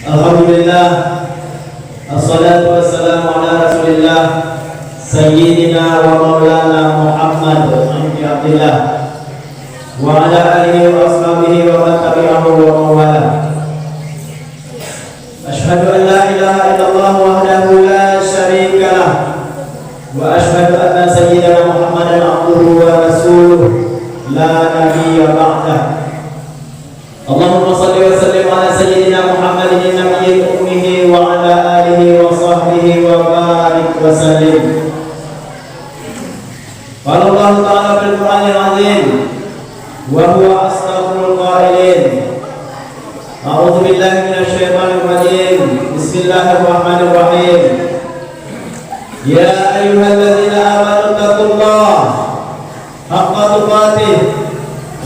Alhamdulillah, assalatu wassalamu ala rasulillah Sayyidina wa maulana Muhammad ibn Abdillah wa ala alihi wa ashabihi wa man tabi'ahu wa mawala. Ashhadu an la ilaha illallah wahdahu la syarika lah wa ashhadu anna sayyidina Muhammadan abduhu wa rasuluh la nabiyya ba'dah. Allahumma salli wa sallim ala sayyidina Muhammadin nabiyil ummihi wa ala alihi wa sahbihi wa barik wa sallim. Qala Allah ta'ala fil Qur'anil 'azim wa huwa asdaqul qailin. A'udzu billahi minasy syaithanir rajim. Bismillahirrahmanirrahim. Ya ayyuhalladzina amanu taqullaha haqqa tuqatih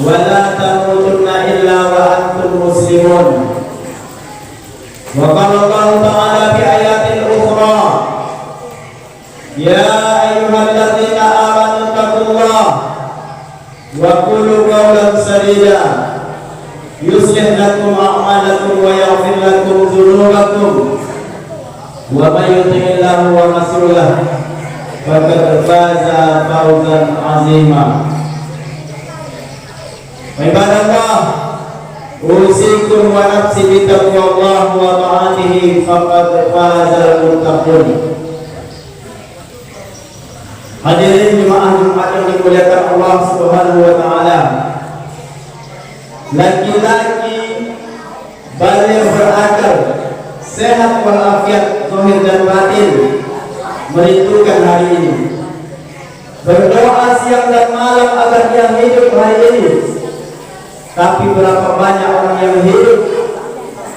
wa la tamutunna illa wa antum muslimun. Wa qala Allah ta'ala fi ayatin ukhra, ya ayyuhalladzina amanu taqullaha wa qulu qawlan sadida yuslih lakum a'malakum wa yaghfir lakum dhunubakum wa may yuti'illahu wa rasulahu faqad faza fawzan 'azima. Ibadallah, usikum wa nafsi bitaqwallah wa ta'atihi faqad fazal muttaqun. Hadirin jemaah Jumat yang dimuliakan Allah Subhanahu wa taala. Laki-laki baligh berakal, sehat walafiat zahir dan batin merindukan hari ini. Berdoa siang dan malam agar dia hidup hari ini. Tapi berapa banyak orang yang hidup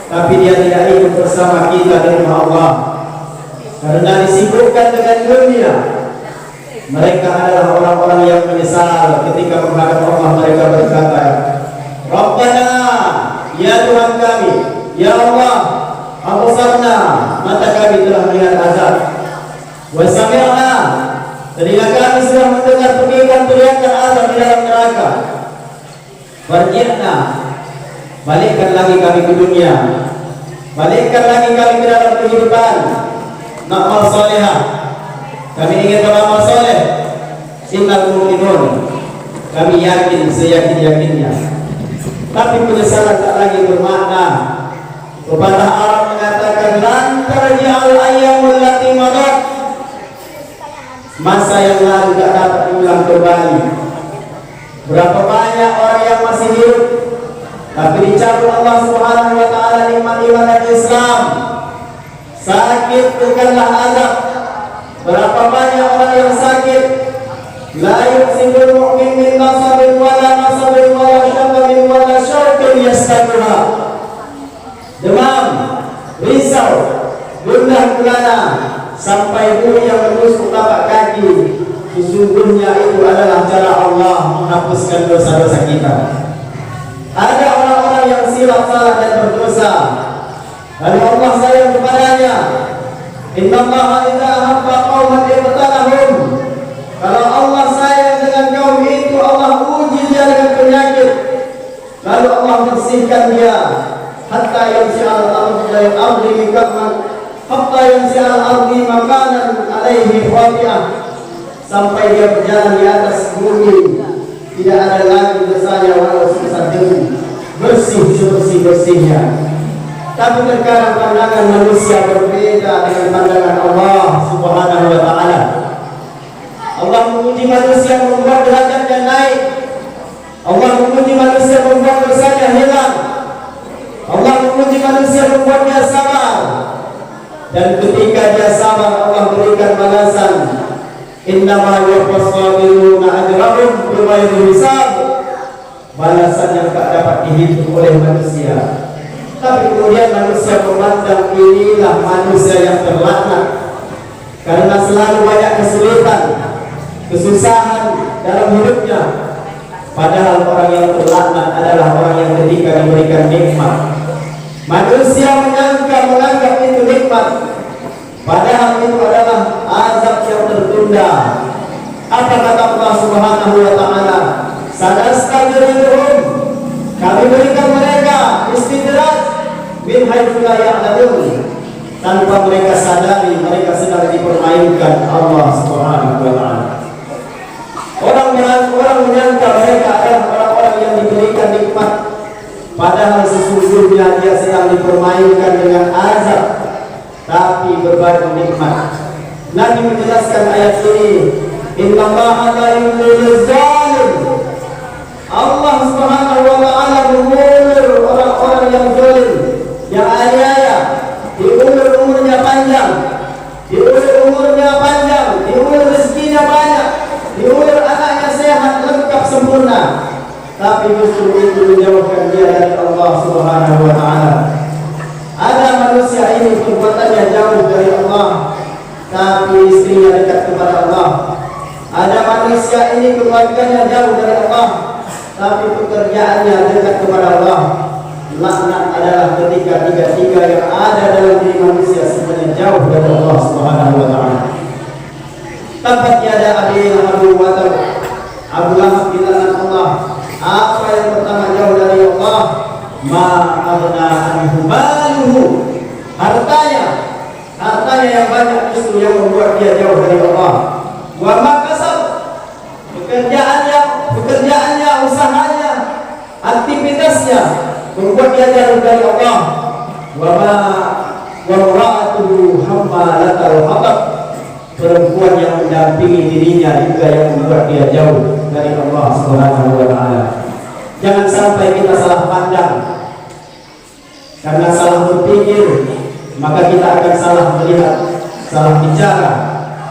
tapi dia tidak hidup bersama kita di rumah Allah karena disibukkan dengan dunia. Mereka adalah orang-orang yang menyesal ketika menghadap Allah. Mereka berkata, Rabbana, ya Tuhan kami, ya Allah, absarna, mata kami telah melihat azab, wa sami'na, telinga kami sudah mendengar teriakan azab di dalam neraka. Farji'na, balikkan lagi kami ke dunia, balikkan lagi kami ke dalam kehidupan. Na'mal salihah, kami ingin beramal soleh. Innal mu'minun, kami yakin seyakin-yakinnya. Tapi penyesalan tak lagi bermakna. Pepatah Arab mengatakan, lan tarji'al ayyamul lati madat, masa yang lalu tak dapat diulang kembali. Berapa banyak orang yang masih hidup tapi dicabut Allah Subhanahu wa taala nikmat iman dan Islam. Sakit bukanlah azab. Berapa banyak orang yang sakit, la yuksibul mu'min min nasabin wala nasabin wala syaqabin wala syarqin yastaqiha. Demam, risau, gundah gulana sampai bulu yang menusuk tapak kaki. Sesungguhnya itu adalah cara Allah menghapuskan dosa-dosa kita. Ada orang-orang yang silap salah dan berdosa, lalu Allah sayang kepadanya. Innallaha idza ahabba qauman ibtalahum. Kalau Allah sayang dengan kaum itu, Allah uji dia dengan penyakit, lalu Allah bersihkan dia hatta yamsi'al ardi makanan, hatta yamsi'al ardi makanan alaihi khati'ah, sampai dia berjalan di atas bumi tidak ada lagi dosanya walau sebesar debu, bersih sebersih-bersihnya. Tapi terkadang pandangan manusia berbeda dengan pandangan Allah Subhanahu wa taala. Allah menguji manusia membuat derajatnya naik. Allah menguji manusia membuat dosanya hilang. Allah menguji manusia membuat dia sabar. Dan ketika dia sabar, Allah berikan balasan. Innama yuwaffas sabiruna ajrahum bighairi hisab. Balasan yang tak dapat dihitung oleh manusia. Tapi kemudian manusia memandang inilah manusia yang terlaknat karena selalu banyak kesulitan, kesusahan dalam hidupnya. Padahal orang yang terlaknat adalah orang yang ketika diberikan nikmat, manusia menganggap itu nikmat, padahal itu adalah azab yang tertunda. Apa kata Allah Subhanahu wa taala? Sanastadrijuhum, kami berikan mereka istidraj, min haitsu la ya'lamun, tanpa mereka sadari mereka sedang dipermainkan Allah Subhanahu wa taala. Orang menyangka mereka adalah orang-orang yang diberikan nikmat, padahal sesungguhnya dia sedang dipermainkan dengan azab, tapi berbagi nikmat. Nabi menjelaskan ayat ini, innallaha la yudhillu zalim. Allah Subhanahu wa taala mengulur orang-orang yang zalim, yang aniaya, diulur umurnya panjang, diulur umurnya panjang, diulur rezekinya banyak, diulur anaknya sehat lengkap sempurna, tapi justru itu menjauhkan dia dari Allah Subhanahu wa taala. Ada manusia ini perbuatannya jauh dari Allah, tapi istrinya dekat kepada Allah. Ada manusia ini keluarganya jauh dari Allah, tapi pekerjaannya dekat kepada Allah. Laknat adalah ketika tiga-tiga yang ada dalam diri manusia sebenarnya jauh dari Allah Subhanahu wa taala. Tabat yada Abi Lahab wa tab. Abu Lahab dilaknat Allah. Apa yang pertama jauh dari Allah? Ma aghna anhu maluhu. Hartanya yang banyak justru yang membuat dia jauh dari Allah. Wa ma kasab. Pekerjaannya, usahanya, aktivitasnya membuat dia jauh dari Allah. Wa ra'atuhu hammalatal hatab. Perempuan yang mendampingi dirinya juga yang membuat dia jauh dari Allah Subhanahu wa taala. Jangan sampai kita salah pandang. Karena salah berpikir, maka kita akan salah melihat, salah bicara.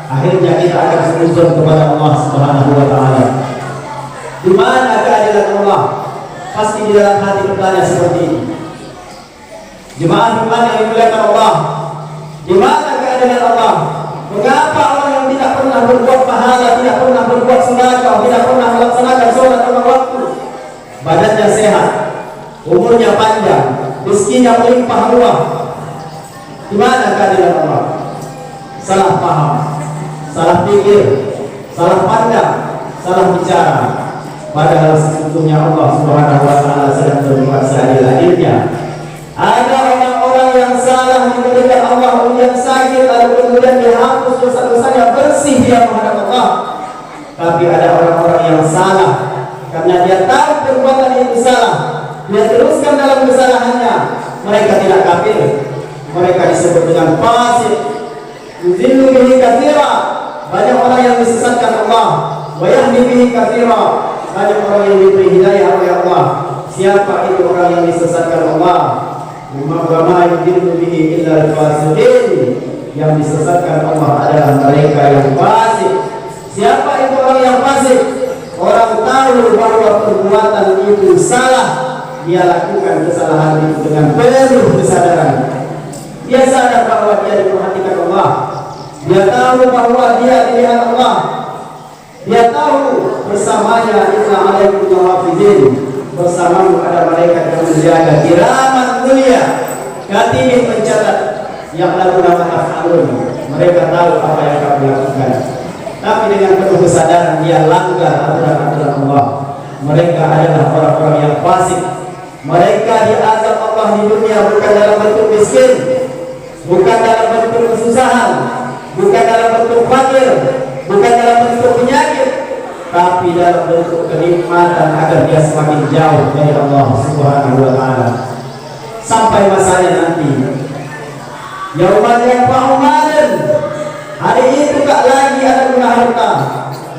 Akhirnya kita akan sujud kepada Allah Subhanahu wa taala. Di mana keadilan Allah? Pasti di dalam hati bertanya seperti ini. Jemaah iman yang dimuliakan Allah, di mana keadilan Allah? Mengapa orang yang tidak pernah berbuat pahala, tidak pernah berbuat sedekah, tidak pernah melaksanakan sholat lima waktu, badannya sehat, umurnya panjang, rezekinya melimpah ruah? Di mana keadilan Allah? Salah paham, salah pikir, salah pandang, salah bicara. Padahal sesungguhnya Allah Subhanahu wa taala sedang berbuat seadil-adilnya. Ada orang-orang yang salah diberikan Allah ujian sakit, lalu kemudian dihapus dosa-dosanya, bersih dia menghadap Allah. Tapi ada orang-orang yang salah karena dia tahu perbuatan itu salah, dia teruskan dalam kesalahannya. Mereka tidak kafir, mereka disebut dengan fasik. Yudhillu bihi katsira. Banyak orang yang disesatkan Allah. Wa yahdi bihi katsira. Banyak orang yang diberi hidayah oleh Allah. Siapa itu orang yang disesatkan Allah? Wa ma yudhillu bihi illa al-fasiqin. Yang disesatkan Allah adalah mereka yang fasik. Siapa itu orang yang fasik? Orang tahu bahwa perbuatan itu salah, dia lakukan kesalahan itu dengan penuh kesadaran. Dia sadar bahwa dia diperhatikan Allah. Dia tahu bahwa dia dilihat Allah. Dia tahu bersamanya inna alaikum lahafizin. Bersamamu ada malaikat yang menjaga, kiraman mulia, katibin mencatat, yang lalu nama tafalun. Mereka tahu apa yang kamu lakukan. Tapi dengan penuh kesadaran dia langgar aturan-aturan Allah. Mereka adalah orang-orang yang fasik. Mereka diazab Allah di dunia bukan dalam bentuk miskin, bukan dalam bentuk kesusahan, bukan dalam bentuk fakir, bukan dalam bentuk penyakit, tapi dalam bentuk kenikmatan agar dia semakin jauh dari Allah Subhanahu wa taala. Sampai masanya nanti, yaumul qiyamah, hari itu tak lagi ada guna harta,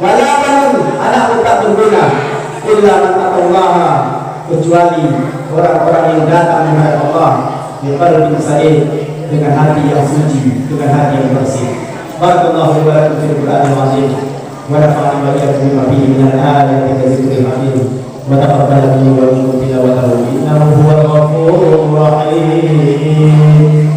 wala banun, anak tak berguna, illa man taqallaha, kecuali orang-orang yang datang menghadap Allah biqalbin salim, dengan hati yang suci, dengan hati yang bersih. Barakallahu wa lakum fil Qur'anil azim wa nafa'ani wa iyyakum bima fihi minal ayati wa dzikril hakim wa taqabbal minni wa minkum tilawatahu innahu huwal ghafurur rahim.